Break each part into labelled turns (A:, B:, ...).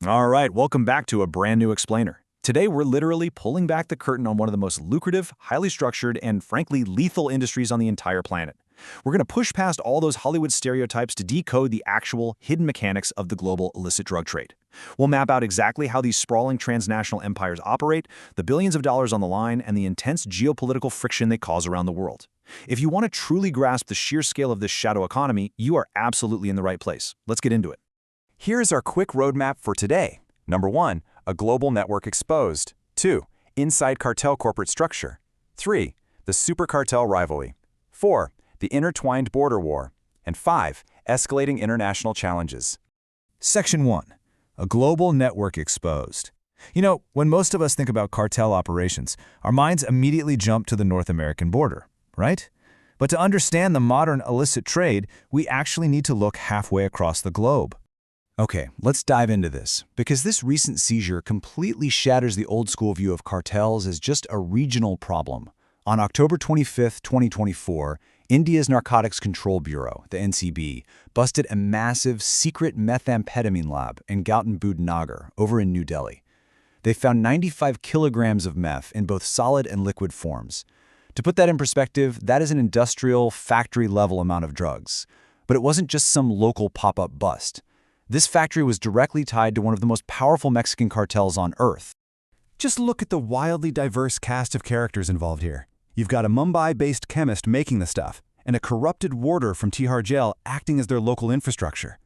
A: All right, welcome back to a brand new explainer. Today, we're literally pulling back the curtain on one of the most lucrative, highly structured, and frankly lethal industries on the entire planet. We're going to push past all those Hollywood stereotypes to decode the actual hidden mechanics of the global illicit drug trade. We'll map out exactly how these sprawling transnational empires operate, the billions of dollars on the line, and the intense geopolitical friction they cause around the world. If you want to truly grasp the sheer scale of this shadow economy, you are absolutely in the right place. Let's get into it.
B: Here's our quick roadmap for today. Number 1, a global network exposed. 2, inside cartel corporate structure. 3, the super cartel rivalry. 4, the intertwined border war. And 5, escalating international challenges.
C: Section 1. A global network exposed. You know, when most of us think about cartel operations, our minds immediately jump to the North American border, right? But to understand the modern illicit trade, we actually need to look halfway across the globe. Okay, let's dive into this, because this recent seizure completely shatters the old-school view of cartels as just a regional problem. On October 25, 2024, India's Narcotics Control Bureau, the NCB, busted a massive secret methamphetamine lab in Gautam Budh Nagar, over in New Delhi. They found 95 kilograms of meth in both solid and liquid forms. To put that in perspective, that is an industrial, factory-level amount of drugs. But it wasn't just some local pop-up bust. This factory was directly tied to one of the most powerful Mexican cartels on Earth.
D: Just look at the wildly diverse cast of characters involved here. You've got a Mumbai-based chemist making the stuff, and a corrupted warder from Tihar jail acting as their local infrastructure.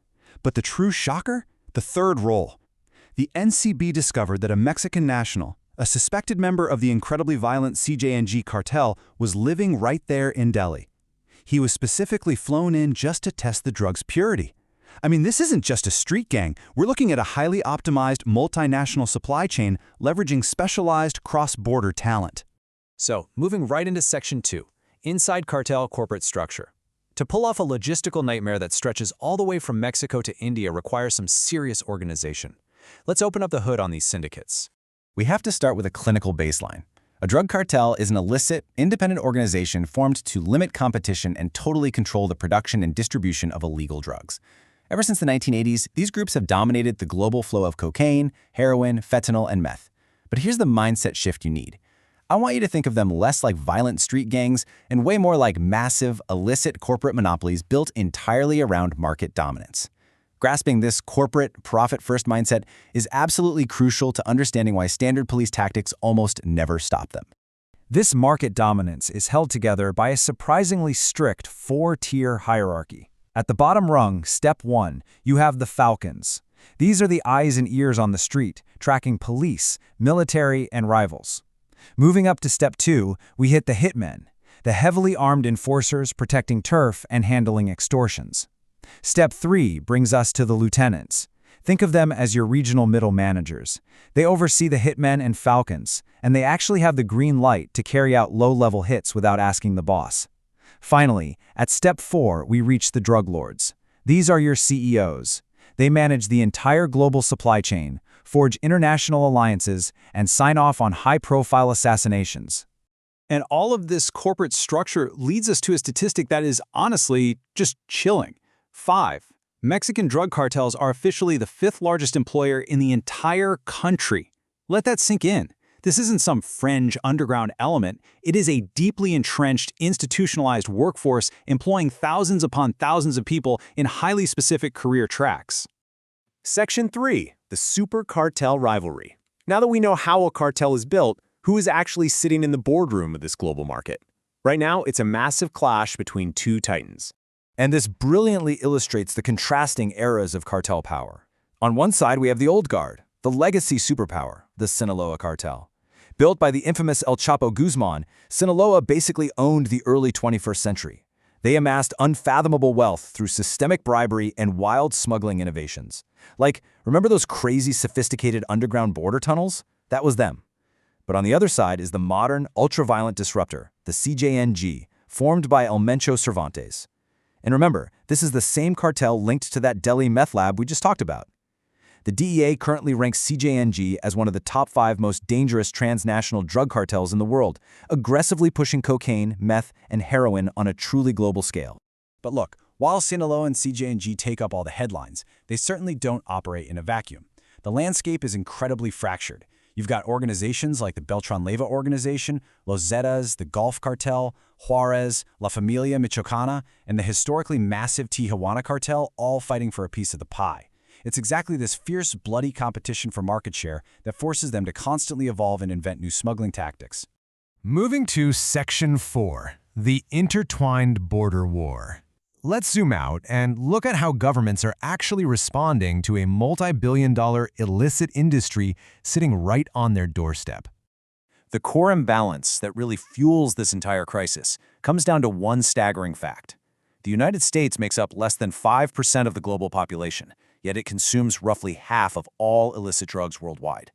D: But the true shocker? The third role. The NCB discovered that a Mexican national, a suspected member of the incredibly violent CJNG cartel, was living right there in Delhi. He was specifically flown in just to test the drug's purity. I mean, this isn't just a street gang. We're looking at a highly optimized multinational supply chain leveraging specialized cross-border talent.
B: So, moving right into Section 2, inside cartel corporate structure. To pull off a logistical nightmare that stretches all the way from Mexico to India requires some serious organization. Let's open up the hood on these syndicates.
C: We have to start with a clinical baseline. A drug cartel is an illicit, independent organization formed to limit competition and totally control the production and distribution of illegal drugs. Ever since the 1980s, these groups have dominated the global flow of cocaine, heroin, fentanyl, and meth. But here's the mindset shift you need. I want you to think of them less like violent street gangs and way more like massive, illicit corporate monopolies built entirely around market dominance. Grasping this corporate, profit-first mindset is absolutely crucial to understanding why standard police tactics almost never stop them.
E: This market dominance is held together by a surprisingly strict four-tier hierarchy. At the bottom rung, step 1, you have the Falcons. These are the eyes and ears on the street, tracking police, military, and rivals. Moving up to step 2, we hit the hitmen, the heavily armed enforcers protecting turf and handling extortions. Step 3 brings us to the lieutenants. Think of them as your regional middle managers. They oversee the hitmen and Falcons, and they actually have the green light to carry out low-level hits without asking the boss. Finally, at step 4, we reach the drug lords. These are your CEOs. They manage the entire global supply chain, forge international alliances, and sign off on high-profile assassinations.
A: And all of this corporate structure leads us to a statistic that is honestly just chilling. 5. Mexican drug cartels are officially the 5th largest employer in the entire country. Let that sink in. This isn't some fringe underground element. It is a deeply entrenched, institutionalized workforce employing thousands upon thousands of people in highly specific career tracks.
B: Section 3, the super cartel rivalry. Now that we know how a cartel is built, who is actually sitting in the boardroom of this global market? Right now, it's a massive clash between two titans.
E: And this brilliantly illustrates the contrasting eras of cartel power. On one side, we have the old guard, the legacy superpower, the Sinaloa cartel. Built by the infamous elchapoguzman, Sinaloa basically owned the early 21st century. They amassed unfathomable wealth through systemic bribery and wild smuggling innovations. Like, remember those crazy sophisticated underground border tunnels? That was them. But on the other side is the modern, ultra-violent disruptor, the CJNG, formed by Elmencho Cervantes. And remember, this is the same cartel linked to that Delhi meth lab we just talked about. The DEA currently ranks CJNG as one of the top 5 most dangerous transnational drug cartels in the world, aggressively pushing cocaine, meth, and heroin on a truly global scale.
C: But look, while Sinaloa and CJNG take up all the headlines, they certainly don't operate in a vacuum.
E: The landscape is incredibly fractured. You've got organizations like the Beltran Leyva organization, Los Zetas, the Gulf Cartel, Juarez, La Familia Michoacana, and the historically massive Tijuana cartel all fighting for a piece of the pie. It's exactly this fierce, bloody competition for market share that forces them to constantly evolve and invent new smuggling tactics.
C: Moving to Section 4, the Intertwined Border War. Let's zoom out and look at how governments are actually responding to a multi-billion-dollar illicit industry sitting right on their doorstep.
A: The core imbalance that really fuels this entire crisis comes down to one staggering fact. The United States makes up less than 5% of the global population, yet it consumes roughly half of all illicit drugs worldwide.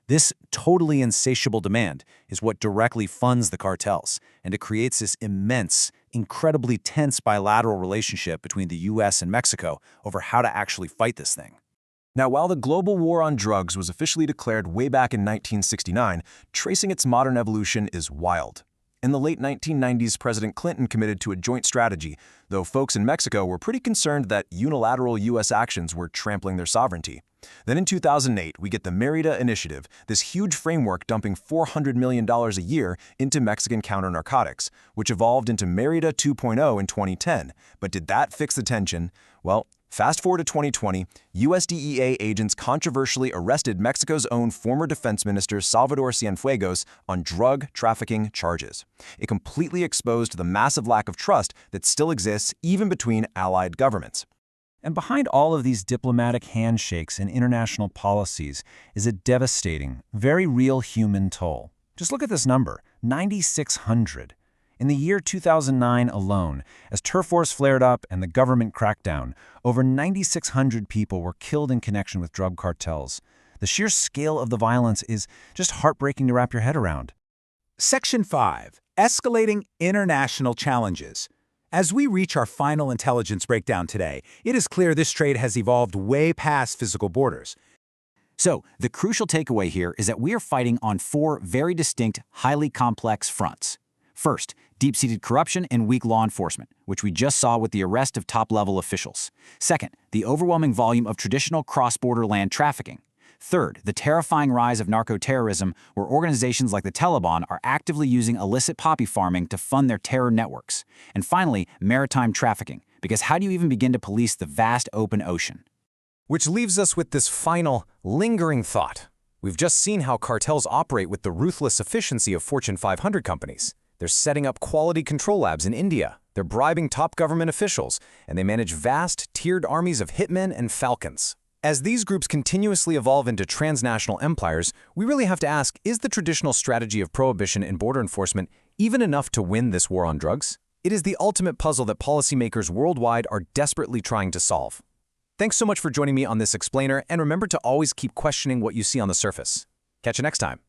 A: This totally insatiable demand is what directly funds the cartels, and it creates this immense, incredibly tense bilateral relationship between the US and Mexico over how to actually fight this thing. Now, while the global war on drugs was officially declared way back in 1969, tracing its modern evolution is wild. In the late 1990s, President Clinton committed to a joint strategy, though folks in Mexico were pretty concerned that unilateral US actions were trampling their sovereignty. Then in 2008, we get the Mérida Initiative, this huge framework dumping $400 million a year into Mexican counter-narcotics, which evolved into Mérida 2.0 in 2010. But did that fix the tension? Well, fast forward to 2020, US DEA agents controversially arrested Mexico's own former defense minister Salvador Cienfuegos on drug trafficking charges. It completely exposed the massive lack of trust that still exists even between allied governments.
E: And behind all of these diplomatic handshakes and international policies is a devastating, very real human toll. Just look at this number, 9,600. In the year 2009 alone, as turf wars flared up and the government cracked down, over 9,600 people were killed in connection with drug cartels. The sheer scale of the violence is just heartbreaking to wrap your head around.
F: Section 5. Escalating International Challenges. As we reach our final intelligence breakdown today, it is clear this trade has evolved way past physical borders.
G: So, the crucial takeaway here is that we are fighting on 4 very distinct, highly complex fronts. First, deep-seated corruption and weak law enforcement, which we just saw with the arrest of top-level officials. Second, the overwhelming volume of traditional cross-border land trafficking. Third, the terrifying rise of narco-terrorism, where organizations like the Taliban are actively using illicit poppy farming to fund their terror networks. And finally, maritime trafficking, because how do you even begin to police the vast open ocean?
A: Which leaves us with this final, lingering thought. We've just seen how cartels operate with the ruthless efficiency of Fortune 500 companies. They're setting up quality control labs in India. They're bribing top government officials, and they manage vast, tiered armies of hitmen and falcons. As these groups continuously evolve into transnational empires, we really have to ask, is the traditional strategy of prohibition and border enforcement even enough to win this war on drugs? It is the ultimate puzzle that policymakers worldwide are desperately trying to solve. Thanks so much for joining me on this explainer, and remember to always keep questioning what you see on the surface. Catch you next time.